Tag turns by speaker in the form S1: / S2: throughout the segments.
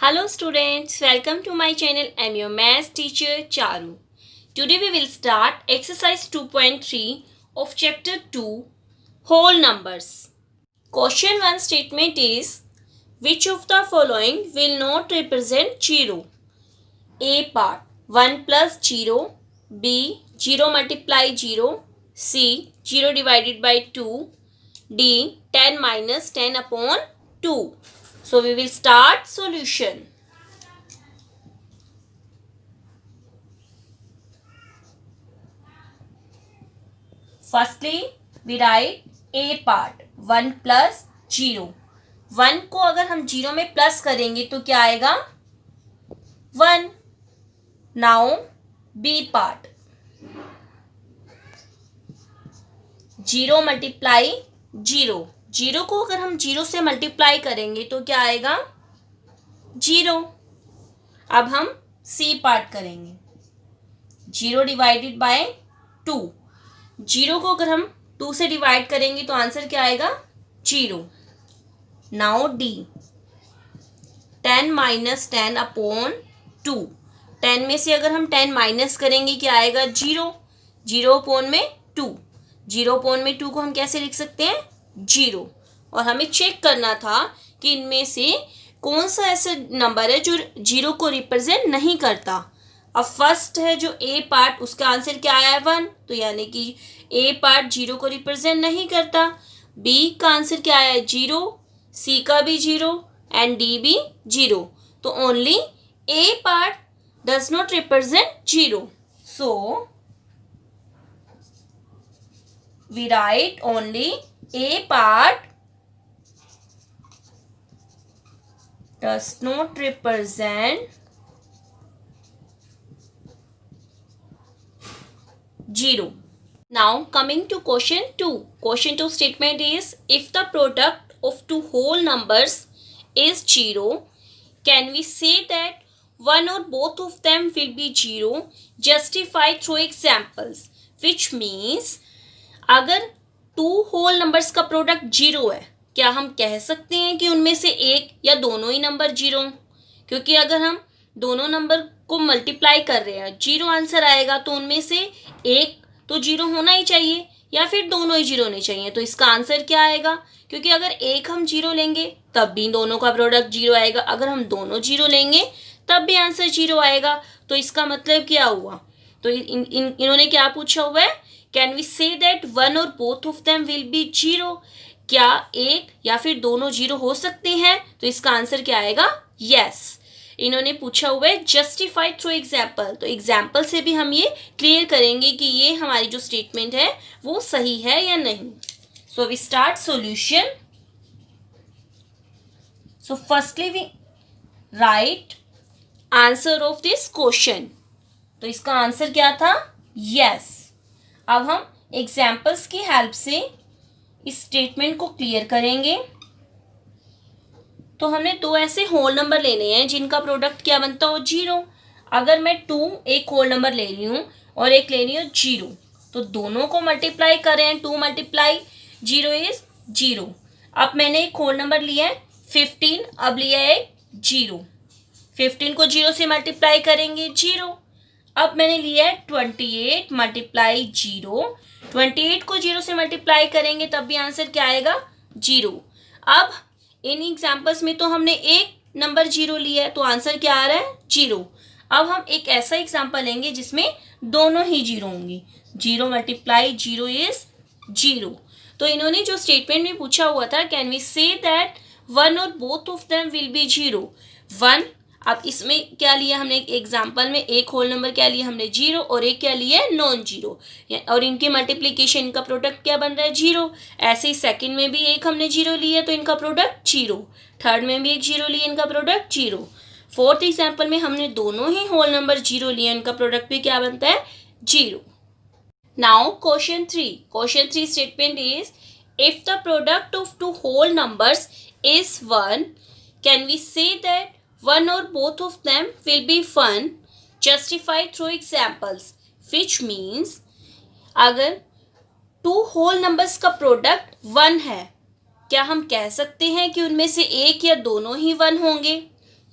S1: Hello students, welcome to my channel. I am your math teacher Charu. Today we will start exercise 2.3 of chapter 2 whole numbers. Question 1 statement is which of the following will not represent 0? A part 1 plus 0, B 0 multiply 0, C 0 divided by 2, D 10 minus 10 upon 2. So we will start solution. Firstly, we write A part 1 plus 0. 1 को अगर हम 0 में plus करेंगे तो क्या आएगा 1. Now B part 0 multiply 0. 0 को अगर हम 0 से मल्टीप्लाई करेंगे तो क्या आएगा 0. अब हम C पार्ट करेंगे 0 डिवाइडेड बाय 2. 0 को अगर हम 2 से डिवाइड करेंगे तो आंसर क्या आएगा 0. Now D 10 minus 10 upon 2. 10 में से अगर हम 10 माइनस करेंगे क्या आएगा 0. 0 अपॉन में 2. 0 अपॉन में 2 को हम कैसे लिख सकते हैं 0. और हमें चेक करना था कि इनमें से कौन सा ऐसा नंबर है जो 0 को रिप्रेजेंट नहीं करता. अब फर्स्ट है जो ए पार्ट, उसका आंसर क्या आया है 1. तो यानी कि ए पार्ट 0 को रिप्रेजेंट नहीं करता. बी का आंसर क्या आया है 0, सी का भी 0 एंड डी भी 0. तो only a part does not represent 0. So we write only a part does not represent 0. Now coming to question 2. Question 2 statement is if the product of two whole numbers is 0, can we say that one or both of them will be 0? Justify through examples. Which means अगर to whole numbers का product 0 है, क्या हम कह सकते हैं कि उनमें से एक या दोनों ही नंबर 0? क्योंकि अगर हम दोनों नंबर को मल्टीप्लाई कर रहे हैं 0 आंसर आएगा, तो उनमें से एक तो 0 होना ही चाहिए या फिर दोनों ही 0 होने चाहिए. तो इसका आंसर क्या आएगा, क्योंकि अगर एक हम 0 लेंगे तब भी दोनों का प्रोडक्ट 0 आएगा, अगर हम दोनों 0 लेंगे तब भी आंसर 0 आएगा. तो इसका मतलब क्या हुआ, तो इन्होंने क्या पूछा हुआ है, can we say that one or both of them will be 0? क्या एक या फिर दोनों 0 हो सकते हैं? तो इसका आंसर क्या आएगा यस. इन्होंने पूछा हुआ है जस्टिफाई थ्रू एग्जाम्पल. तो एग्जाम्पल से भी हम ये क्लियर करेंगे कि ये हमारी जो स्टेटमेंट है वो सही है या नहीं. So we start solution. So firstly we write answer of this question. तो इसका आंसर क्या था यस. अब हम एग्जाम्पल्स की हेल्प से इस स्टेटमेंट को क्लियर करेंगे. तो हमने दो ऐसे होल नंबर लेने हैं जिनका प्रोडक्ट क्या बनता हो 0. अगर मैं 2 एक होल नंबर ले रही हूँ और एक ले रही हूँ 0, तो दोनों को मल्टीप्लाई कर रहे हैं. 2 मल्टीप्लाई 0 इज 0. अब मैंने एक होल नंबर लिया है 15, अब लिया है 0. 15 को 0 से मल्टीप्लाई करेंगे 0. अब मैंने लिया है 28 मल्टीप्लाई 0. 28 को 0 से मल्टीप्लाई करेंगे तब भी आंसर क्या आएगा 0. अब इन एग्जाम्पल्स में तो हमने एक नंबर 0 लिया है, तो आंसर क्या आ रहा है 0. अब हम एक ऐसा एग्जाम्पल लेंगे जिसमें दोनों ही 0 होंगी. 0 मल्टीप्लाई 0 इज 0. तो इन्होंने जो स्टेटमेंट में पूछा हुआ था can we say that one or both of them will be 0. 1. अब इसमें क्या लिया हमने एग्जाम्पल में, एक होल नंबर क्या लिया हमने 0 और एक क्या लिया है नॉन 0, और इनके मल्टीप्लिकेशन का प्रोडक्ट क्या बन रहा है 0. ऐसे ही सेकंड में भी एक हमने 0 लिया तो इनका प्रोडक्ट 0. थर्ड में भी एक 0 लिया, इनका प्रोडक्ट 0. फोर्थ एग्जाम्पल में हमने दोनों ही होल नंबर 0 लिया, इनका प्रोडक्ट भी क्या बनता है 0. Now question 3. Question 3 statement is if the product of two whole numbers is 1, can we say that one or both of them will be fun? Justify through examples. Which means अगर to whole numbers का product 1 है, क्या हम कह सकते हैं कि उनमें से एक या दोनों ही 1 होंगे?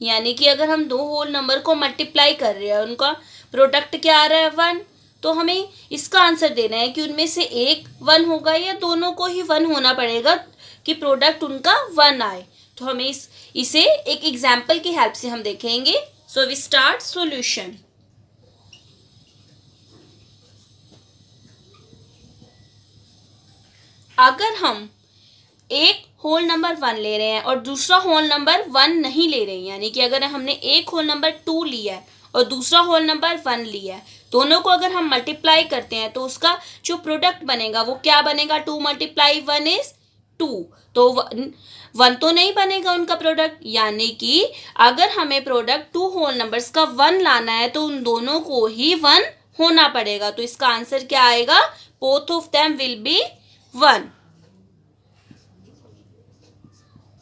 S1: यानी कि अगर हम दो होल नंबर को मल्टीप्लाई कर रहे हैं, उनका प्रोडक्ट क्या आ रहा है 1, तो हमें इसका आंसर देना है कि उनमें से एक 1 होगा या दोनों को ही 1 होना पड़ेगा कि प्रोडक्ट उनका 1 आए। तो हमें इसे एक एग्जाम्पल की हेल्प से हम देखेंगे। So we start solution. अगर हम एक होल नंबर 1 ले रहे हैं और दूसरा होल नंबर 1 नहीं ले रहे हैं, यानी कि अगर हमने एक होल नंबर 2 लिया है और दूसरा होल नंबर 1 लिया है, दोनों को अगर हम मल्टीप्लाई करते हैं तो उसका जो प्रोडक्ट बनेगा वो क्या बनेगा? 2 × 1 इज 2। तो 1 तो नहीं बनेगा उनका प्रोडक्ट, यानी कि अगर हमें प्रोडक्ट 2 होल नंबर्स का 1 लाना है तो उन दोनों को ही 1 होना पड़ेगा। तो इसका आंसर क्या आएगा? Both of them will be 1।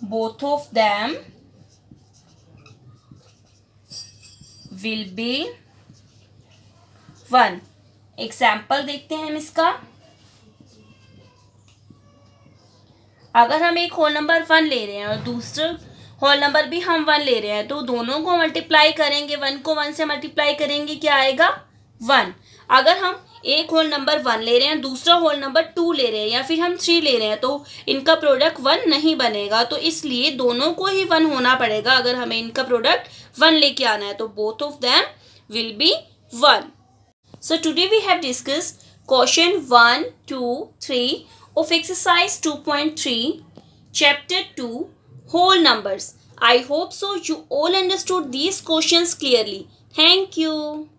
S1: both of them will be 1। Example देखते हैं हम इसका। अगर हम एक होल नंबर 1 ले रहे हैं और दूसरा होल नंबर भी हम 1 ले रहे हैं, तो दोनों को मल्टीप्लाई करेंगे, 1 को 1 से मल्टीप्लाई करेंगे, क्या आएगा? 1। अगर हम एक होल नंबर 1 ले रहे हैं, दूसरा होल नंबर 2 ले रहे हैं या फिर हम 3 ले रहे हैं, तो इनका प्रोडक्ट 1 नहीं बनेगा। तो इसलिए दोनों को ही 1 होना पड़ेगा अगर हमें इनका प्रोडक्ट 1 लेके आना है। तो both of them will be 1। So today we have discussed question 1, 2, 3 of exercise 2.3 chapter 2 whole numbers. I hope so you all understood these questions clearly. Thank you.